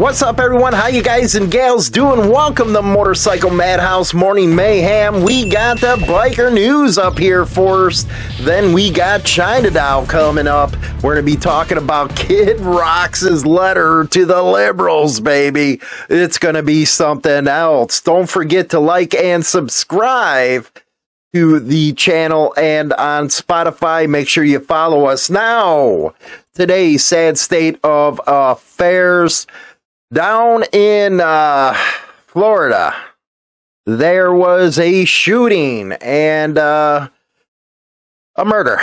What's up, everyone? How you guys and gals doing? Welcome to Motorcycle Madhouse Morning Mayhem. We got the biker news up here first. Then we got Chinatown coming up. We're going to be talking about Kid Rock's letter to the liberals, baby. It's going to be something else. Don't forget to like and subscribe to the channel, and on Spotify, make sure you follow us. Now, today's sad state of affairs. Down in Florida, there was a shooting and a murder.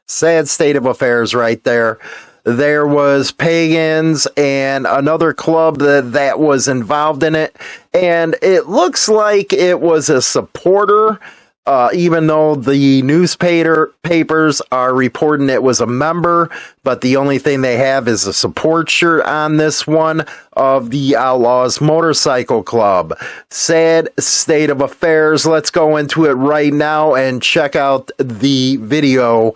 Sad state of affairs right there. There was Pagans and another club that was involved in it. And it looks like it was a supporter, even though the newspapers are reporting it was a member. But the only thing they have is a support shirt on this one of the Outlaws Motorcycle Club. Sad state of affairs. Let's go into it right now and check out the video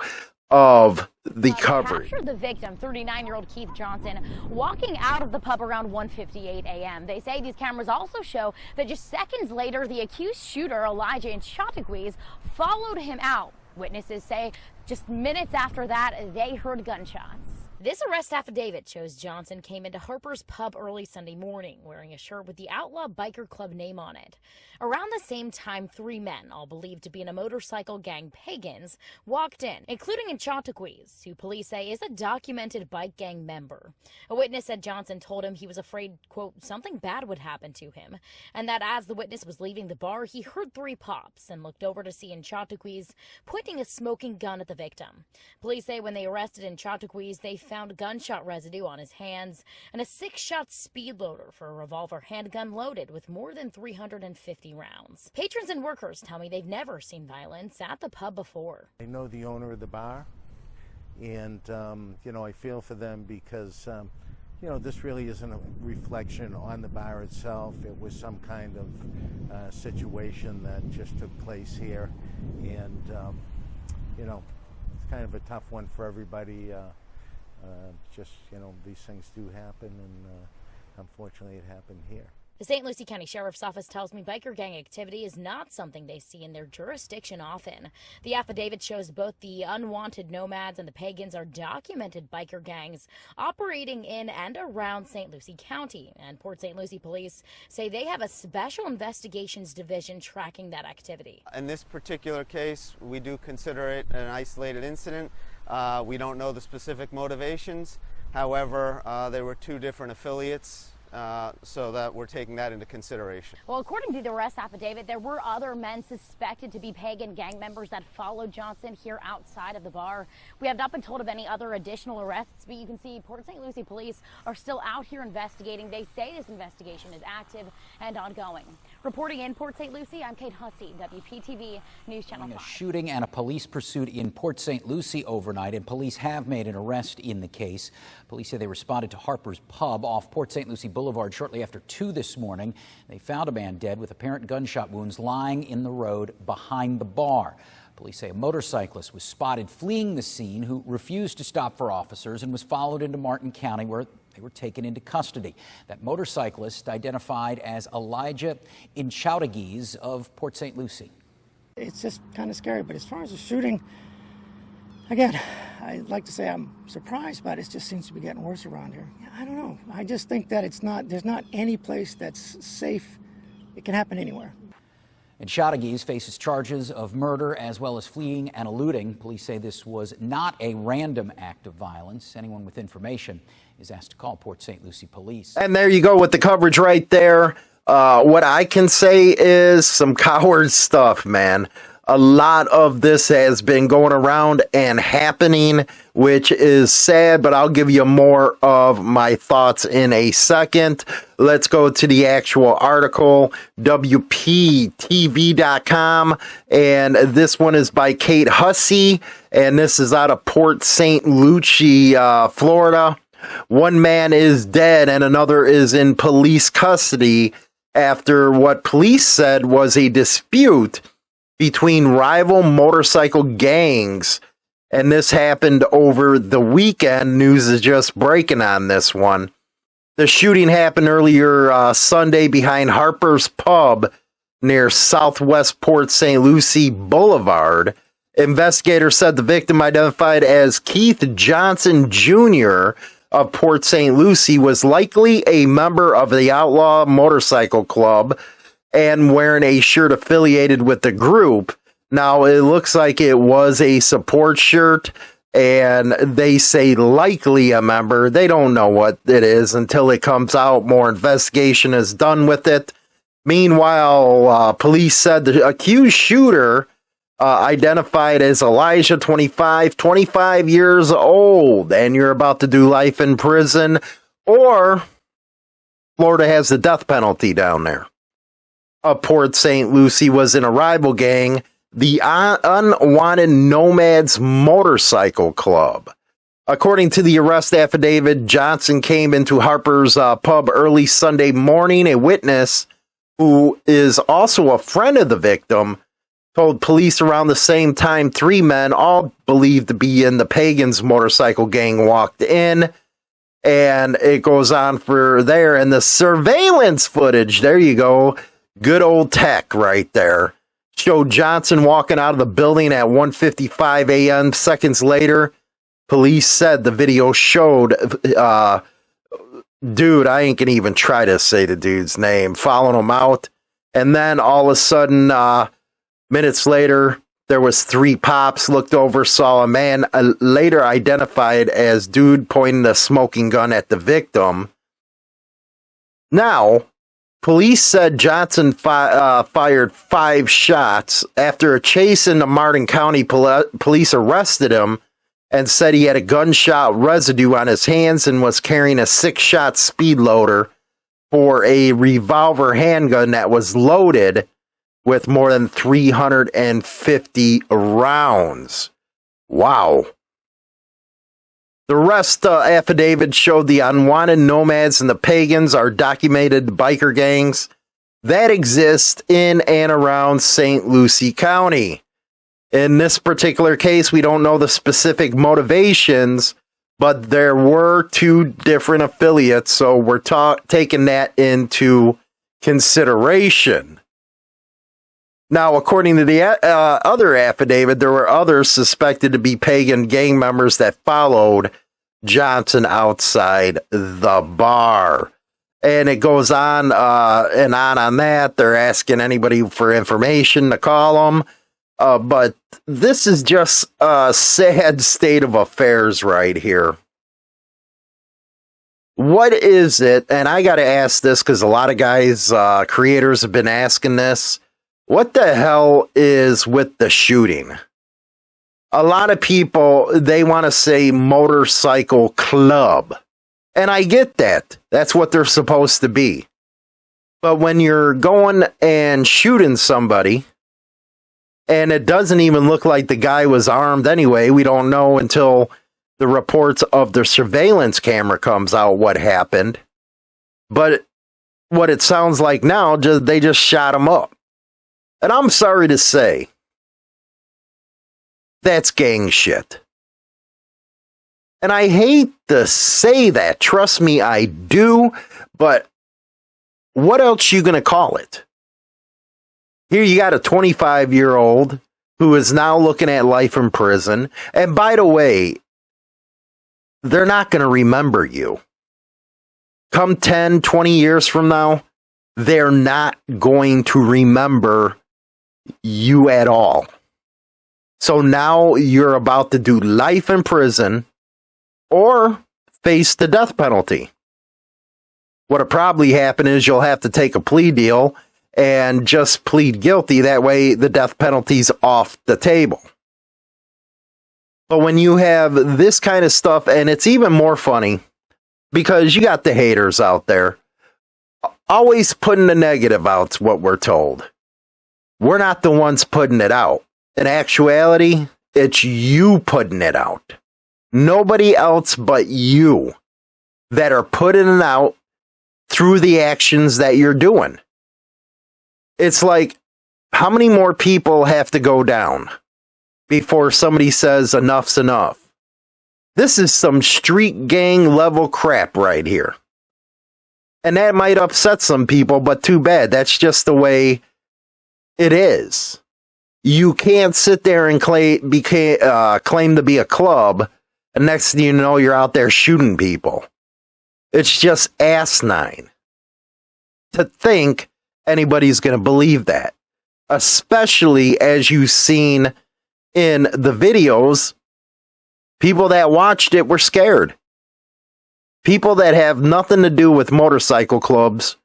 of the coverage. Captured the victim, 39-year-old Keith Johnson, walking out of the pub around 1:58 a.m. They say these cameras also show that just seconds later, the accused shooter, Elijah in Chautauquas, followed him out. Witnesses say just minutes after that, they heard gunshots. This arrest affidavit shows Johnson came into Harpers Pub early Sunday morning wearing a shirt with the Outlaw Biker Club name on it. Around the same time, three men, all believed to be in a motorcycle gang, Pagans, walked in, including in Chautauquas, who police say is a documented bike gang member. A witness said Johnson told him he was afraid, quote, something bad would happen to him, and that as the witness was leaving the bar, he heard three pops and looked over to see in Chautauquas pointing a smoking gun at the victim. Police say when they arrested in Chautauquas, they found gunshot residue on his hands and a 6-shot speed loader for a revolver handgun loaded with more than 350 rounds. Patrons and workers tell me they've never seen violence at the pub before. I know the owner of the bar, and I feel for them because this really isn't a reflection on the bar itself. It was some kind of situation that just took place here, and it's kind of a tough one for everybody. These things do happen, and unfortunately it happened here. The St. Lucie County Sheriff's Office tells me biker gang activity is not something they see in their jurisdiction often. The affidavit shows both the Unwanted Nomads and the Pagans are documented biker gangs operating in and around St. Lucie County, and Port St. Lucie police say they have a special investigations division tracking that activity. In this particular case, we do consider it an isolated incident. We don't know the specific motivations. However, there were two different affiliates, so that we're taking that into consideration. Well, according to the arrest affidavit, there were other men suspected to be pagan gang members that followed Johnson here outside of the bar. We have not been told of any other additional arrests, but you can see Port St. Lucie police are still out here investigating. They say this investigation is active and ongoing. Reporting in Port St. Lucie, I'm Kate Hussey, WPTV News Channel 5. A shooting and a police pursuit in Port St. Lucie overnight, and police have made an arrest in the case. Police say they responded to Harpers Pub off Port St. Lucie Boulevard shortly after 2 this morning. They found a man dead with apparent gunshot wounds lying in the road behind the bar. Police say a motorcyclist was spotted fleeing the scene who refused to stop for officers and was followed into Martin County, where they were taken into custody. That motorcyclist identified as Elijah in Chautauquas of Port St. Lucie. It's just kind of scary, but as far as the shooting, again, I'd like to say I'm surprised, but it just seems to be getting worse around here. I don't know. I just think that there's not any place that's safe. It can happen anywhere. And Chautauquas faces charges of murder as well as fleeing and eluding. Police say this was not a random act of violence. Anyone with information is asked to call Port St. Lucie Police. And there you go with the coverage right there. What I can say is some coward stuff, man. A lot of this has been going around and happening, which is sad, but I'll give you more of my thoughts in a second. Let's go to the actual article, WPTV.com, and this one is by Kate Hussey, and this is out of Port St. Lucie, Florida. One man is dead and another is in police custody after what police said was a dispute between rival motorcycle gangs, and this happened over the weekend. News is just breaking on this one. The shooting happened earlier Sunday behind Harpers Pub near Southwest Port St. Lucie Boulevard. Investigators said the victim, identified as Keith Johnson Jr. of Port St. Lucie, was likely a member of the Outlaw Motorcycle Club and wearing a shirt affiliated with the group. Now, it looks like it was a support shirt, and they say likely a member. They don't know what it is until it comes out. More investigation is done with it. Meanwhile, police said the accused shooter, identified as Elijah, 25 years old, and you're about to do life in prison, or Florida has the death penalty down there. Port St. Lucie was in a rival gang, the Unwanted Nomads Motorcycle Club. According to the arrest affidavit, Johnson came into Harper's Pub early Sunday morning. A witness, who is also a friend of the victim, told police around the same time 3 men, all believed to be in the Pagans motorcycle gang, walked in. And it goes on for there. And the surveillance footage, there you go, good old tech right there, showed Johnson walking out of the building at 1:55 a.m. Seconds later, police said the video showed, dude, I ain't gonna even try to say the dude's name, following him out. And then all of a sudden, minutes later, there was 3 pops, looked over, saw a man later identified as dude pointing a smoking gun at the victim. Now, police said Johnson fired 5 shots. After a chase into Martin County, police arrested him and said he had a gunshot residue on his hands and was carrying a 6-shot speed loader for a revolver handgun that was loaded with more than 350 rounds. Wow. The arrest affidavit showed the Unwanted Nomads and the Pagans are documented biker gangs that exist in and around St. Lucie County. In this particular case, we don't know the specific motivations, but there were 2 different affiliates, so we're taking that into consideration. Now, according to the other affidavit, there were others suspected to be pagan gang members that followed Johnson outside the bar. And it goes on and on that. They're asking anybody for information to call them. But this is just a sad state of affairs right here. What is it? And I got to ask this because a lot of guys, creators have been asking this. What the hell is with the shooting? A lot of people, they want to say motorcycle club. And I get that. That's what they're supposed to be. But when you're going and shooting somebody, and it doesn't even look like the guy was armed anyway, we don't know until the reports of the surveillance camera comes out what happened. But what it sounds like now, they just shot him up. And I'm sorry to say, that's gang shit. And I hate to say that. Trust me, I do. But what else you going to call it? Here you got a 25-year-old who is now looking at life in prison. And by the way, they're not going to remember you. Come 10, 20 years from now, they're not going to remember you at all. So now you're about to do life in prison or face the death penalty. What'll probably happen is you'll have to take a plea deal and just plead guilty. That way the death penalty's off the table. But when you have this kind of stuff, and it's even more funny because you got the haters out there always putting the negative out's what we're told. We're not the ones putting it out. In actuality, it's you putting it out. Nobody else but you that are putting it out through the actions that you're doing. It's like, how many more people have to go down before somebody says enough's enough? This is some street gang level crap right here. And that might upset some people, but too bad. That's just the way it is. You can't sit there and claim to be a club, and next thing you know, you're out there shooting people. It's just asinine to think anybody's going to believe that, especially as you've seen in the videos. People that watched it were scared. People that have nothing to do with motorcycle clubs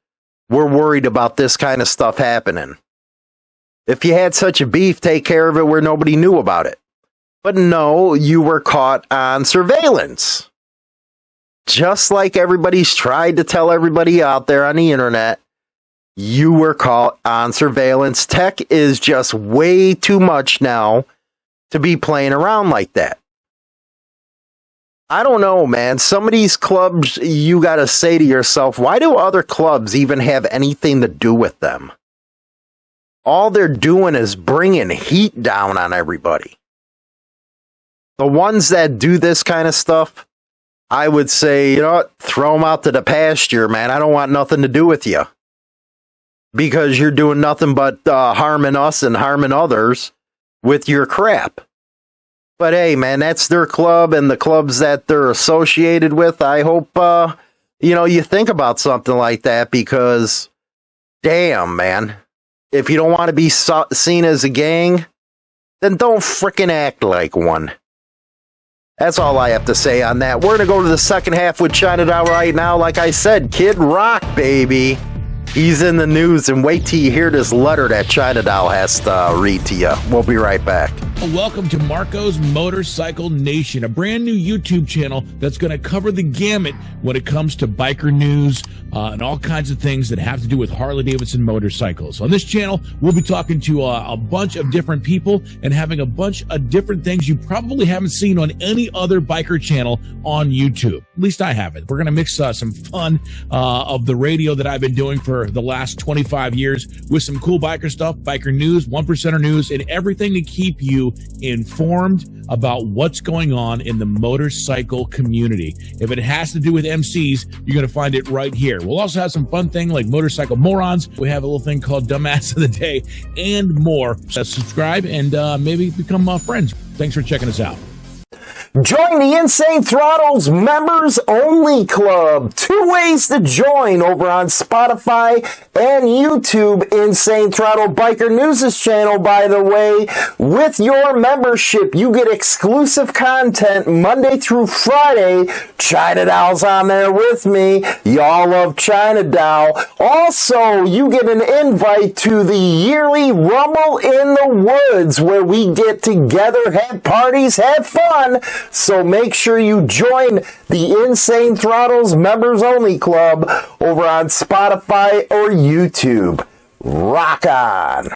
were worried about this kind of stuff happening. If you had such a beef, take care of it where nobody knew about it. But no, you were caught on surveillance. Just like everybody's tried to tell everybody out there on the internet, you were caught on surveillance. Tech is just way too much now to be playing around like that. I don't know, man. Some of these clubs, you got to say to yourself, why do other clubs even have anything to do with them? All they're doing is bringing heat down on everybody. The ones that do this kind of stuff, I would say, you know what, throw them out to the pasture, man. I don't want nothing to do with you. Because you're doing nothing but harming us and harming others with your crap. But hey, man, that's their club and the clubs that they're associated with. I hope, you think about something like that, because damn, man, if you don't want to be seen as a gang, then don't frickin' act like one. That's all I have to say on that. We're going to go to the second half with Chinatown right now. Like I said, Kid Rock, baby. He's in the news, and wait till you hear this letter that Chinatown has to read to you. We'll be right back. Welcome to Marco's Motorcycle Nation, a brand new YouTube channel that's going to cover the gamut when it comes to biker news and all kinds of things that have to do with Harley-Davidson motorcycles. On this channel, we'll be talking to a bunch of different people and having a bunch of different things you probably haven't seen on any other biker channel on YouTube. At least I haven't. We're going to mix some fun of the radio that I've been doing for the last 25 years with some cool biker stuff, biker news, 1%er news, and everything to keep you informed about what's going on in the motorcycle community. If it has to do with MCs, you're going to find it right here. We'll also have some fun thing like motorcycle morons. We have a little thing called Dumbass of the Day and more. So subscribe and maybe become friends. Thanks for checking us out. Join the Insane Throttle's Members Only Club. 2 ways to join over on Spotify and YouTube. Insane Throttle Biker News' channel, by the way. With your membership, you get exclusive content Monday through Friday. Chinatown's on there with me. Y'all love Chinatown. Also, you get an invite to the yearly Rumble in the Woods, where we get together, have parties, have fun. So make sure you join the Insane Throttle's Members Only Club over on Spotify or YouTube. Rock on!